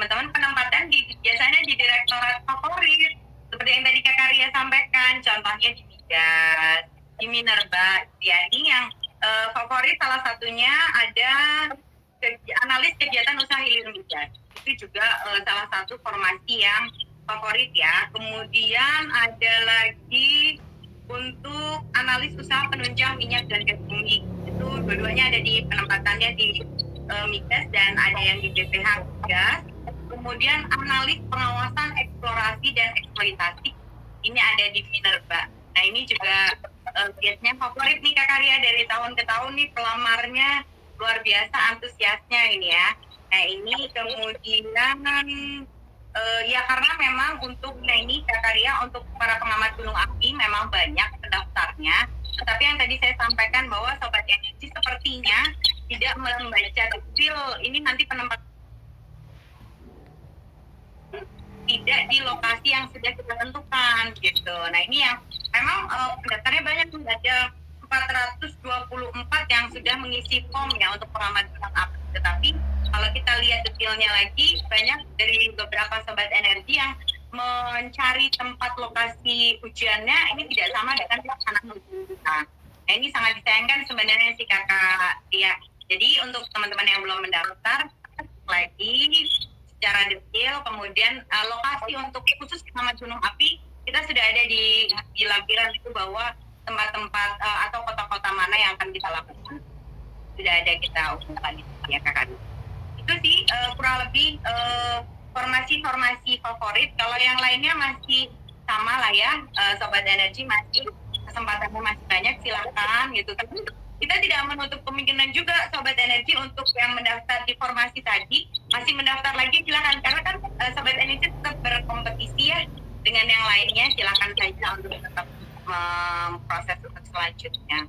teman-teman penempatan biasanya di direktorat favorit seperti yang tadi Kak Karya sampaikan, contohnya di Migas, di Minerba. Ya, ini yang favorit salah satunya ada analis kegiatan usaha hilir migas. Itu juga salah satu formasi yang favorit ya. Kemudian ada lagi untuk analis usaha penunjang minyak dan gas bumi. Itu dua-duanya ada di penempatannya di migas dan ada yang di BPH migas. Kemudian analis pengawasan eksplorasi dan eksploitasi ini ada di Minerba. Nah ini juga biasanya favorit nih Kak Karya, dari tahun ke tahun nih pelamarnya luar biasa antusiasnya ini ya. Nah ini kemudian ya karena memang untuk ini Kak Karya, untuk para pengamat gunung api memang banyak pendaftarnya. Tetapi yang tadi saya sampaikan bahwa Sobat Energi sepertinya tidak membaca detail ini nanti penempatan tidak di lokasi yang sudah kita tentukan gitu. Nah ini yang memang pendaftarnya banyak, ada 424 yang sudah mengisi form ya untuk pengamat gunung api. Tetapi kalau kita lihat detailnya lagi, banyak dari beberapa Sobat Energi yang mencari tempat lokasi ujiannya ini tidak sama dengan pelaksanaan ujian kita. Nah ini sangat disayangkan sebenarnya sih Kakak Tia. Jadi untuk teman-teman yang belum mendaftar lagi secara detail, kemudian lokasi untuk khusus pengamat gunung api kita sudah ada di lampiran itu, bahwa tempat-tempat atau kota-kota mana yang akan kita lakukan sudah ada kita umumkan ya Kakak. Itu sih kurang lebih formasi-formasi favorit. Kalau yang lainnya masih sama lah ya, Sobat Energi, masih kesempatannya masih banyak, silakan gitu. Tapi kita tidak menutup kemungkinan juga Sobat Energi untuk yang mendaftar di formasi tadi masih mendaftar lagi, silakan, karena kan Sobat Energi tetap berkompetisi ya dengan yang lainnya. Silakan saja untuk tetap proses untuk selanjutnya.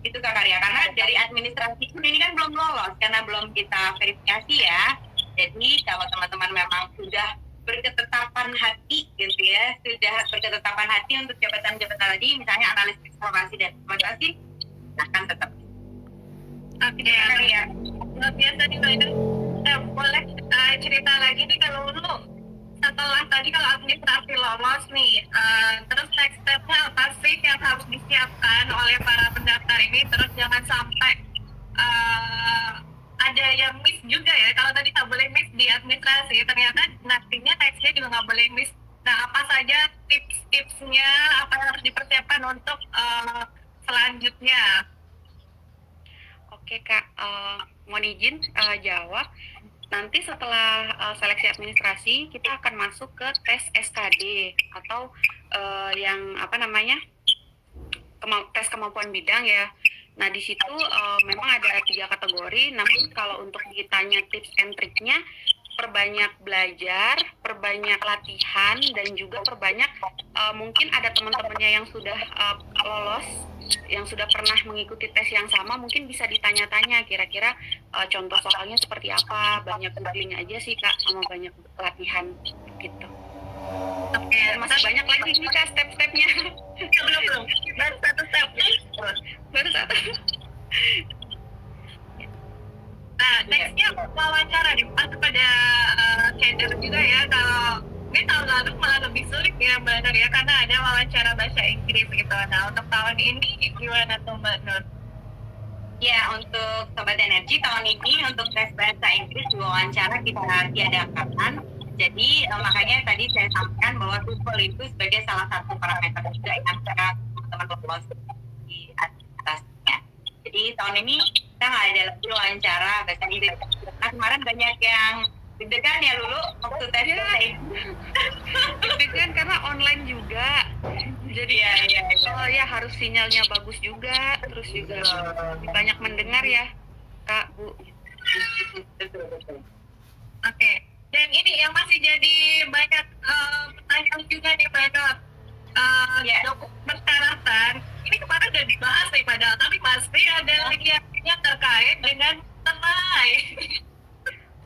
Itu Kak Karya, karena dari administrasi pun ini kan belum lolos karena belum kita verifikasi ya. Jadi kalau teman-teman memang sudah berketetapan hati gitu ya, sudah berketetapan hati untuk jabatan-jabatan tadi, misalnya analis eksplorasi dan eksploitasi, akan tetap. Oke, ya. Biasa nih Mbak, boleh cerita lagi nih kalau dulu setelah tadi kalau administrasi lolos nih, terus next step-nya apa sih yang harus disiapkan oleh para pendaftar ini, terus jangan sampai ada yang miss juga ya. Kalau tadi nggak boleh miss di administrasi, ternyata nantinya tesnya juga nggak boleh miss. Nah, apa saja tips-tipsnya, apa yang harus dipersiapkan untuk selanjutnya? Oke Kak, mohon izin jawab. Nanti setelah seleksi administrasi, kita akan masuk ke tes SKD atau yang apa namanya, tes kemampuan bidang ya. Nah di situ memang ada 3 kategori. Namun kalau untuk ditanya tips and triknya, perbanyak belajar, perbanyak latihan, dan juga perbanyak mungkin ada teman-temannya yang sudah lolos, yang sudah pernah mengikuti tes yang sama, mungkin bisa ditanya-tanya kira-kira contoh soalnya seperti apa. Banyak googling aja sih Kak, sama banyak latihan gitu. Oke, masih banyak lagi nih Kak step-stepnya. belum baru satu step. Baru satu. Nah, nextnya wawancara nih, pas pada center juga ya. Kalau ini tahun lalu malah lebih sulit ya Mbak Nur ya, karena ada wawancara bahasa Inggris gitu. Nah, untuk tahun ini gimana tuh Mbak Nur? Ya, untuk Sobat Energi tahun ini untuk tes bahasa Inggris wawancara kita tiadakan. Jadi makanya tadi saya sampaikan bahwa TOEFL itu sebagai salah satu parameter juga yang akan teman-teman lolos di atasnya. Jadi tahun ini kita nggak ada lagi wawancara bahasa Inggris. Nah, kemarin banyak yang deg-degan ya Lulu waktu tes bahasa Inggris. Deg-degan karena online juga. Jadi ya harus sinyalnya bagus juga, terus juga banyak mendengar ya Kak, Bu. Oke. Dan ini yang masih jadi banyak pertanyaan juga nih Mbak Nur. Dokumen persyaratan, ini kemarin udah dibahas nih padahal, tapi pasti ada lagi yang terkait dengan materai.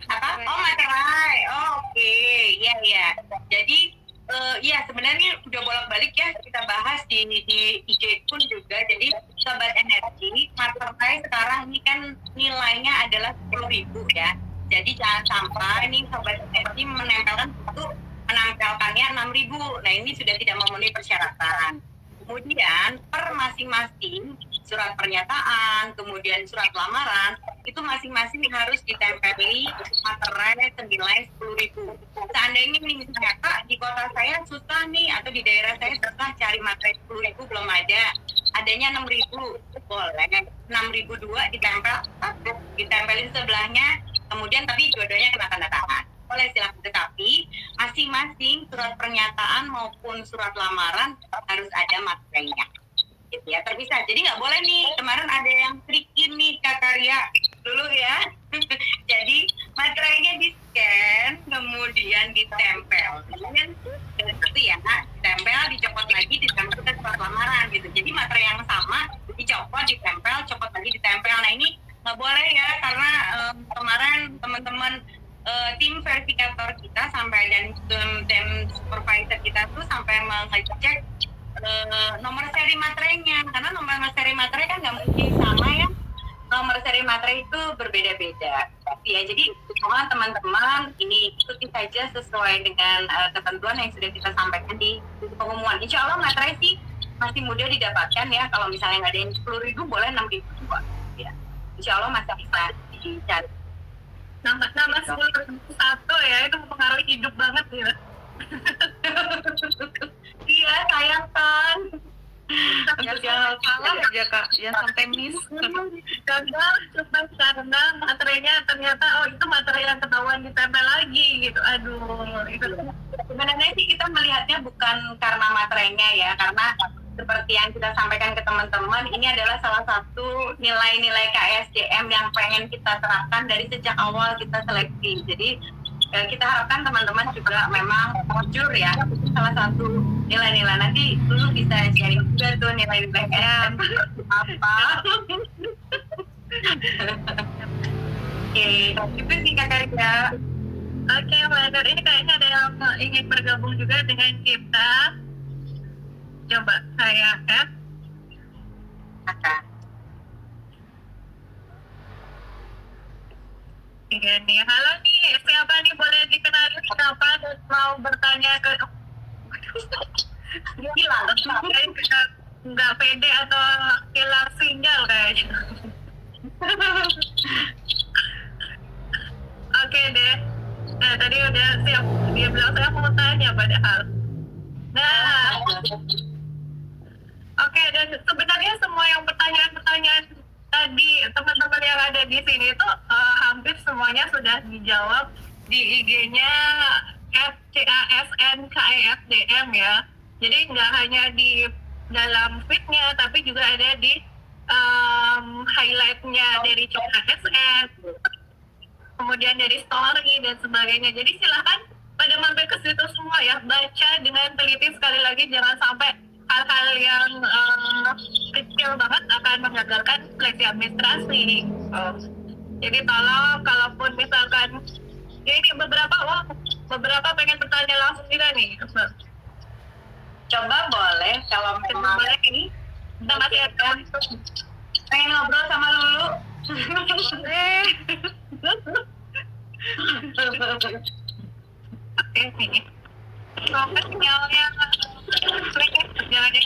Apa? Oh, materai. Oh, oke. Iya. Jadi ya sebenarnya udah bolak-balik ya kita bahas di IG pun juga. Jadi Sobat Energi, materai sekarang ini kan nilainya adalah 10.000 ya. Jadi jangan sampai nih Sobat Energi 10.000. Nah, ini sudah tidak memenuhi persyaratan. Kemudian per masing-masing surat pernyataan, kemudian surat lamaran, itu masing-masing harus ditempeli materai senilai 10.000. Seandainya nih misalnya Kak, di kota saya susah nih, atau di daerah saya susah cari materai 10.000 belum ada, adanya 6.000, boleh 6.002 ditempelin sebelahnya, kemudian tapi dua-duanya kena tanda tangan. Boleh silakan, tetapi masing-masing surat pernyataan maupun surat lamaran harus ada materainya, gitu ya, terpisah. Jadi nggak boleh nih, kemarin ada yang tricky nih Kak Karya dulu ya. Jadi materainya di scan, kemudian ditempel, kemudian itu ya, ditempel, dicopot lagi, ditempel ke surat lamaran gitu. Jadi materai yang sama dicopot, ditempel, copot lagi, ditempel. Nah ini nggak boleh ya, karena kemarin teman-teman tim verifikator kita sampai dan tim supervisor kita tuh sampai mengecek nomor seri materainya, karena nomor seri materai kan nggak mungkin sama ya, nomor seri materai itu berbeda-beda ya. Jadi semua teman-teman ini ikuti saja sesuai dengan ketentuan yang sudah kita sampaikan di pengumuman. Insya Allah materai sih masih mudah didapatkan ya, kalau misalnya nggak ada yang 10.000 boleh 6.000 ya, Insya Allah masih bisa dicari. Nambah 10.001 ya, itu mempengaruhi hidup banget ya. Iya, sayang kan. Yang salah aja Kak, yang sampai miss. Gagal cuma karena materainya ternyata itu materi yang ketahuan ditempel lagi gitu. Aduh, itu sebenarnya sih kita melihatnya bukan karena materainya ya, karena seperti yang kita sampaikan ke teman-teman, ini adalah salah satu nilai-nilai KSDM yang pengen kita terapkan dari sejak awal kita seleksi. Jadi kita harapkan teman-teman juga memang jujur ya, itu salah satu nilai-nilai. Nanti dulu bisa sharing juga tuh nilai-nilai KSDM apa. Oke, itu sih Kak Karya. Oke, Mbak, ini kayaknya ada yang ingin bergabung juga dengan kita. Coba saya add. Iya nih, halo nih, siapa nih, boleh dikenalin siapa dan mau bertanya ke Hilang. nggak pede atau hilang sinyal kayaknya. Oke deh. Nah, tadi udah siap, dia bilang saya mau tanya padahal. Nah, oke, dan sebenarnya semua yang pertanyaan-pertanyaan tadi teman-teman yang ada di sini itu hampir semuanya sudah dijawab di IG-nya FCASNKEFDM ya. Jadi nggak hanya di dalam feed-nya, tapi juga ada di highlight-nya dari CASN, kemudian dari story dan sebagainya. Jadi silahkan pada mampir ke situ semua ya, baca dengan teliti. Sekali lagi, jangan sampai hal-hal yang kecil banget akan menggagalkan seleksi administrasi. Jadi tolong, kalaupun misalkan ya ini beberapa pengen bertanya langsung juga nih. Coba boleh, kalau memang Boleh ini kita masih ada pengen ngobrol sama Lulu. Oke, ini. Soalnya sinyalnya jangan di.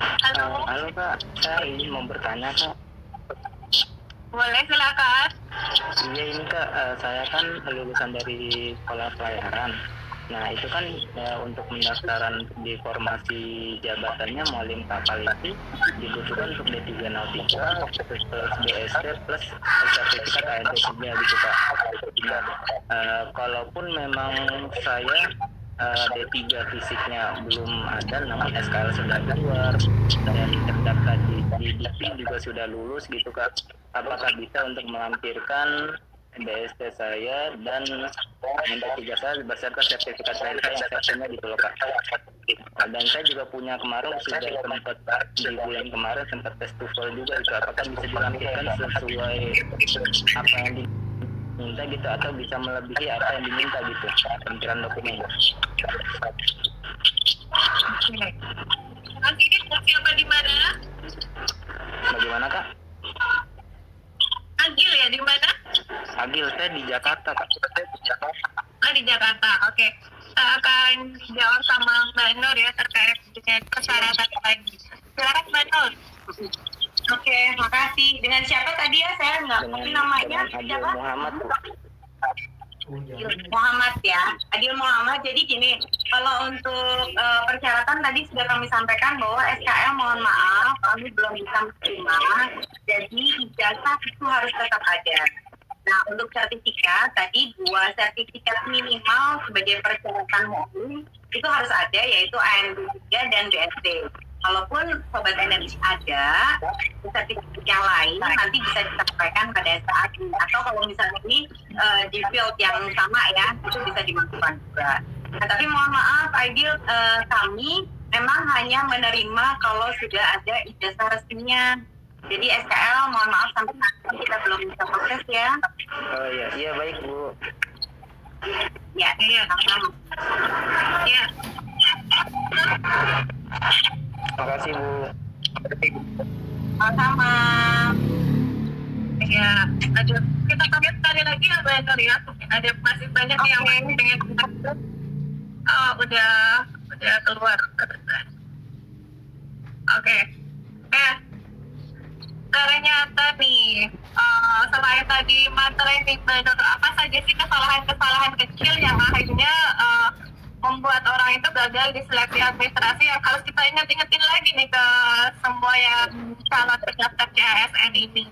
Halo. Halo Kak, saya ini mau bertanya Kak. Boleh, silakan. Iya ini Kak, saya kan lulusan dari sekolah pelayaran. Nah itu kan untuk pendaftaran di formasi jabatannya Muallim Kapal itu dibutuhkan untuk D3 Nautika plus BSc plus sertifikat ANT3 gitu Kak. Nah, kalaupun memang saya D3 fisiknya belum ada, namun SKL sudah keluar dan terdaftar di DIPI juga sudah lulus gitu Kak. Apakah bisa untuk melampirkan BSc saya dan D3 saya beserta sertifikat lain yang satunya gitu loh Kak. Dan saya juga punya kemarin sudah sempat di bulan kemarin sempat tes TOEFL juga itu. Apakah bisa dilampirkan sesuai apa yang diminta gitu atau bisa melebihi apa yang diminta gitu tampilan dokumen. Mas ini siapa di mana? Bagaimana Kak? Agil ya, di mana? Agil, saya di Jakarta Kak. Di Jakarta, oke. akan jawab sama Mbak Nur ya terkait dengan persyaratan tadi. Silakan Mbak Nur. Oke, makasih. Dengan siapa tadi ya? Saya nggak ngerti namanya. Adil Siapa? Muhammad. Muhammad ya. Adil Muhammad. Jadi gini, kalau untuk persyaratan tadi sudah kami sampaikan bahwa SKL mohon maaf kami belum bisa menerima. Jadi ijazah itu harus tetap ada. Nah, untuk sertifikat tadi 2 sertifikat minimal sebagai persyaratan umum itu harus ada, yaitu ANB3 dan BSD. Kalaupun Sobat Energi ada sertifikat yang lain nanti bisa disampaikan pada saat ini, atau kalau misalnya ini di field yang sama ya, itu bisa dimasukkan juga. Nah, tapi mohon maaf Aidil, kami memang hanya menerima kalau sudah ada ijazah resminya. Jadi SKL mohon maaf sampai saat ini kita belum bisa proses ya. Oh iya baik Bu. Ya, sama-sama. Ya. Terima kasih Bu. Sama-sama. Ya, ada kita lihat sekali lagi ya Mbak Nur ya. Ada masih banyak yang pengen kita. Oh, udah keluar. Oke. Ternyata nih, selain tadi materi nih Mbak Nur, apa saja sih kesalahan-kesalahan kecil yang akhirnya membuat orang itu gagal di seleksi administrasi yang harus kita ingat-ingatin lagi nih ke semua yang calon pendaftar CASN ini.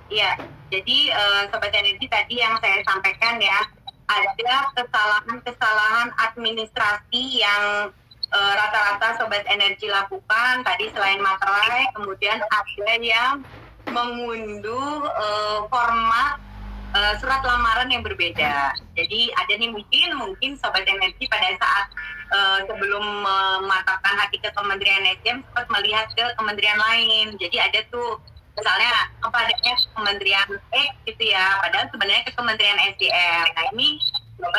Iya, jadi Sobat Energi tadi yang saya sampaikan ya, ada kesalahan-kesalahan administrasi yang rata-rata Sobat Energi lakukan. Tadi selain materai, kemudian ada yang mengunduh format surat lamaran yang berbeda. Jadi ada nih mungkin Sobat Energi pada saat sebelum mematapkan hati ke Kementerian SDM sempat melihat ke kementerian lain. Jadi ada tuh misalnya adanya Kementerian X gitu ya, padahal sebenarnya ke Kementerian SDM. Nah ini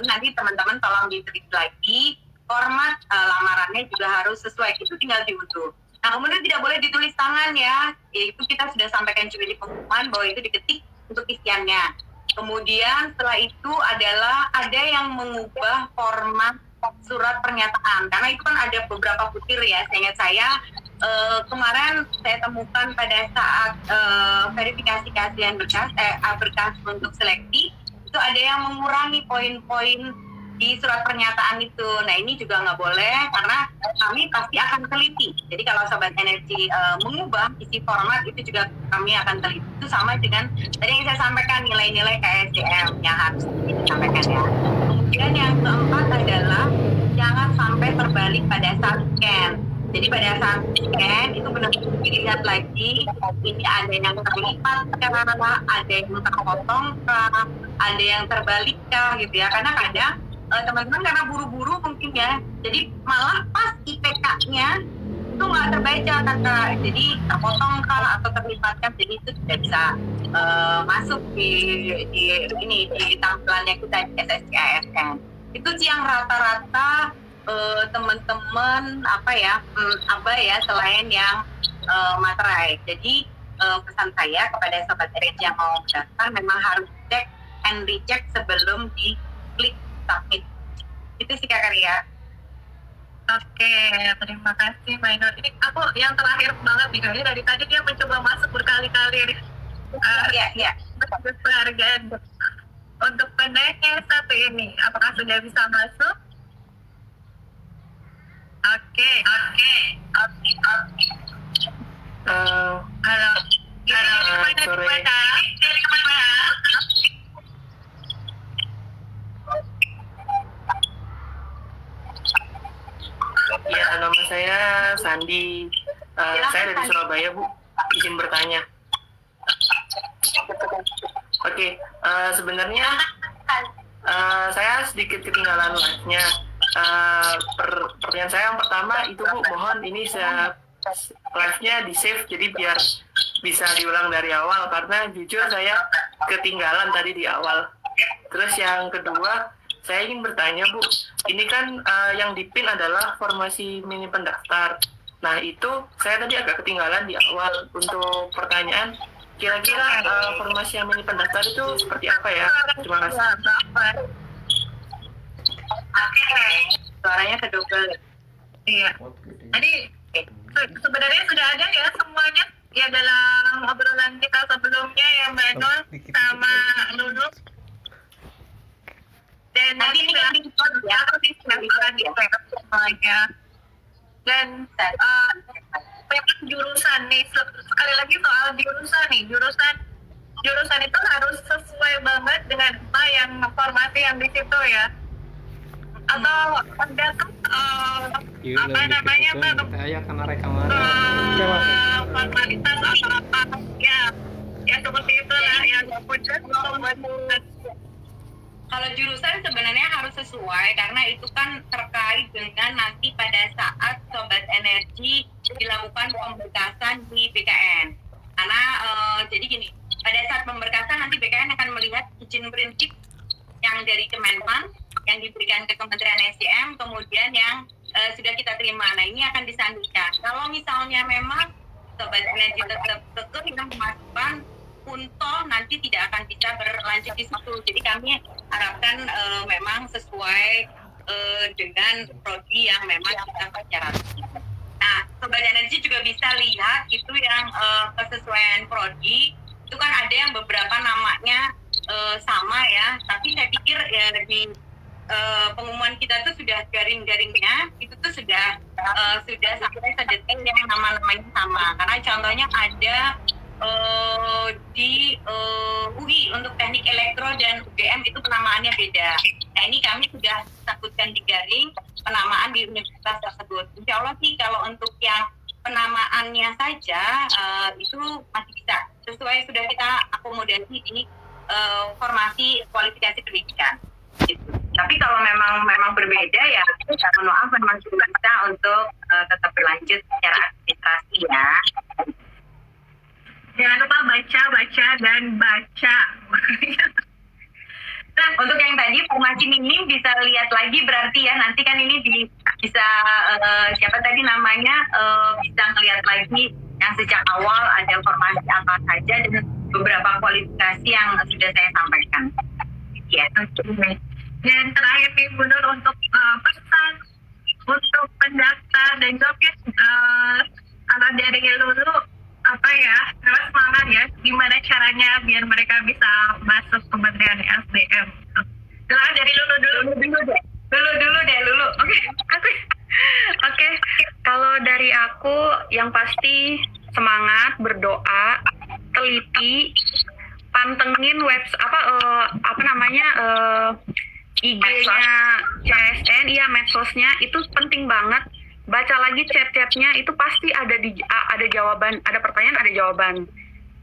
nanti teman-teman tolong diteliti lagi, format lamarannya juga harus sesuai, itu tinggal diunduh. Nah kemudian tidak boleh ditulis tangan ya, itu kita sudah sampaikan juga di pengumuman bahwa itu diketik untuk isiannya. Kemudian setelah itu adalah ada yang mengubah format surat pernyataan, karena itu kan ada beberapa butir ya, seingat saya kemarin saya temukan pada saat verifikasi kasihan berkas untuk seleksi, itu ada yang mengurangi poin-poin di surat pernyataan itu. Nah ini juga nggak boleh, karena kami pasti akan teliti. Jadi kalau Sobat Energi mengubah isi format, itu juga kami akan teliti. Itu sama dengan tadi yang saya sampaikan, nilai-nilai KSDM yang harus disampaikan ya. Kemudian yang keempat adalah jangan sampai terbalik pada saat scan. Jadi pada saat scan itu benar-benar dilihat lagi, ini ada yang terlipat kah, ada yang terpotong kah, ada yang terbalik kah gitu ya. Karena kadang teman-teman karena buru-buru mungkin ya, jadi malah pas IPK-nya itu nggak terbaca kakak, jadi terpotong kah atau terlipat kah, jadi itu tidak bisa masuk di tampilannya kita di SSC ASN. Itu sih yang rata-rata teman-teman selain yang materai. Jadi pesan saya kepada Sobat Energi yang mau daftar memang harus cek and recheck sebelum diklik submit. Itu sih Kak Ria. Oke, terima kasih Mbak Nur. Ini aku yang terakhir banget nih, kali dari tadi dia mencoba masuk berkali-kali. Iya. Penghargaan untuk pendeknya satu ini, apakah sudah bisa masuk? Oke. Halo. Sore. Ya, nama saya Sandi. Saya dari Surabaya, Bu. Izin bertanya. Oke, sebenarnya saya sedikit ketinggalan live-nya. Pertanyaan saya yang pertama itu, Bu, mohon ini live-nya di-save jadi biar bisa diulang dari awal, karena jujur saya ketinggalan tadi di awal. Terus yang kedua, saya ingin bertanya, Bu, ini kan yang dipin adalah formasi mini pendaftar. Nah, itu saya tadi agak ketinggalan di awal. Untuk pertanyaan, kira-kira formasi yang mini pendaftar itu seperti apa ya? Terima kasih. Suaranya kedouble. Iya. Jadi sebenarnya sudah ada ya semuanya ya dalam obrolan kita sebelumnya ya Mbak Nur sama Lulu. Dan nanti kita akan di semuanya. Dan memang jurusan nih sekali lagi soal jurusan nih jurusan itu harus sesuai banget dengan apa yang formasi yang di situ ya. Atau ada apa namanya Mbak saya karena rekaman formalitas apa ya seperti itulah yang muncul membuat. Kalau jurusan sebenarnya harus sesuai karena itu kan terkait dengan nanti pada saat Sobat Energi dilakukan pemberkasan di BKN. Karena jadi gini, pada saat pemberkasan nanti BKN akan melihat izin prinsip yang dari Kemenpan yang diberikan ke Kementerian SDM, kemudian yang sudah kita terima. Nah ini akan disandingkan. Kalau misalnya memang Sobat Energi tetap kekeh yang memasukkan Unto nanti tidak akan bisa berlanjut di situ. Jadi kami harapkan memang sesuai dengan prodi yang memang kita persyaratan. Nah, Sobat Energi juga bisa lihat itu yang kesesuaian prodi itu kan ada yang beberapa namanya sama ya. Tapi saya pikir ya di pengumuman kita tuh sudah garing-garingnya itu tuh sudah sampai sedetail yang nama-namanya sama. Karena contohnya ada di UI untuk teknik elektro dan UGM itu penamaannya beda. Nah ini kami sudah takutkan di garing penamaan di universitas tersebut. Insya Allah sih kalau untuk yang penamaannya saja itu masih bisa sesuai sudah kita akomodasi di formasi kualifikasi pendidikan. Gitu. Tapi kalau memang berbeda ya, mohon maaf memang juga bisa untuk tetap berlanjut secara administrasi ya. Jangan lupa baca dan baca. Nah, untuk yang tadi formasi minim bisa lihat lagi berarti ya nanti kan ini bisa siapa tadi namanya bisa ngelihat lagi yang sejak awal ada formasi apa saja dan beberapa kualifikasi yang sudah saya sampaikan. Ya. Okay. Dan terakhir nih Bu Nur untuk pesan untuk pendaftar dan jobnya kalau dari Lulu apa ya, terus semangat ya, gimana caranya biar mereka bisa masuk Kementerian SDM. Silakan dari Lulu dulu. Oke. Kalau dari aku yang pasti semangat, berdoa, teliti, pantengin IG-nya CSN, medsosnya itu penting banget. Baca lagi chat-chatnya itu pasti ada jawaban, ada pertanyaan, ada jawaban.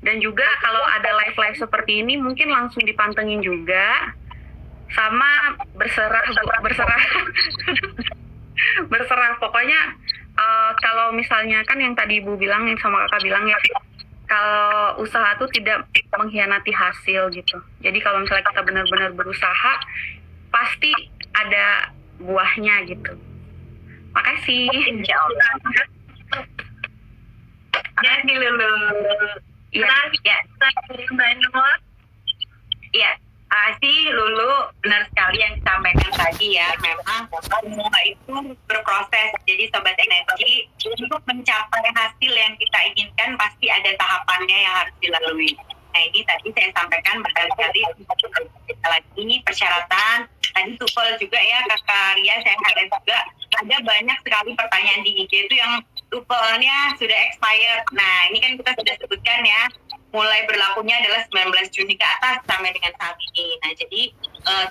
Dan juga kalau ada live seperti ini mungkin langsung dipantengin juga. Sama berserah berserah pokoknya kalau misalnya kan yang tadi Ibu bilang, yang sama Kakak bilang ya, kalau usaha tuh tidak mengkhianati hasil gitu. Jadi kalau misalnya kita benar-benar berusaha pasti ada buahnya gitu. Makasih. Insya Allah. Jadi Lulu. Ya. Mbak Nur. Iya. Sih Lulu benar sekali yang disampaikan tadi ya. Memang semua itu berproses. Jadi Sobat Energi untuk mencapai hasil yang kita inginkan pasti ada tahapannya yang harus dilalui. Nah ini tadi saya sampaikan berkali-kali kita lagi persyaratan. Tadi TOEFL juga ya Kakak Ria, saya lihat juga ada banyak sekali pertanyaan di IG itu yang TOEFL-nya sudah expired. Nah ini kan kita sudah sebutkan ya, mulai berlakunya adalah 19 Juni ke atas sampai dengan saat ini. Nah jadi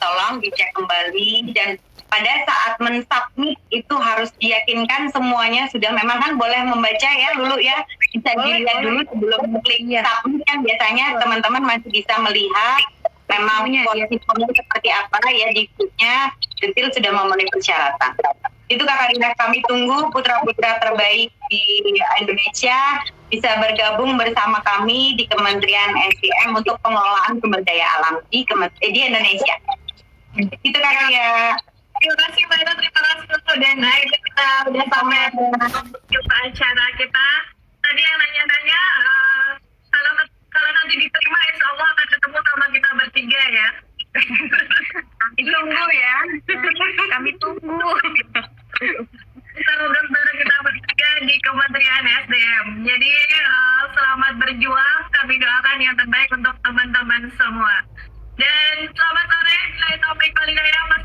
tolong dicek kembali dan pada saat mensubmit itu harus diyakinkan semuanya sudah memang kan boleh membaca ya Lulu ya, bisa dilihat dulu sebelum klik submit kan biasanya teman-teman masih bisa melihat memang posisinya seperti apa ya di grupnya, detail sudah memenuhi persyaratan. Itu Kakak Rina, kami tunggu putra-putra terbaik di Indonesia bisa bergabung bersama kami di Kementerian SDM untuk pengelolaan sumber daya alam di Indonesia. Itu Kakak ya. Terima kasih banyak, terima kasih untuk dan akhirnya kita udah sampai jumpa acara kita. Tadi yang nanya-nanya kalau nanti diterima insya Allah akan ketemu sama kita bertiga ya. Tunggu ya. Kami di Kementerian SDM. Jadi selamat berjuang, kami doakan yang terbaik untuk teman-teman semua. Dan selamat sore, saya Taufik Walidaya, Mas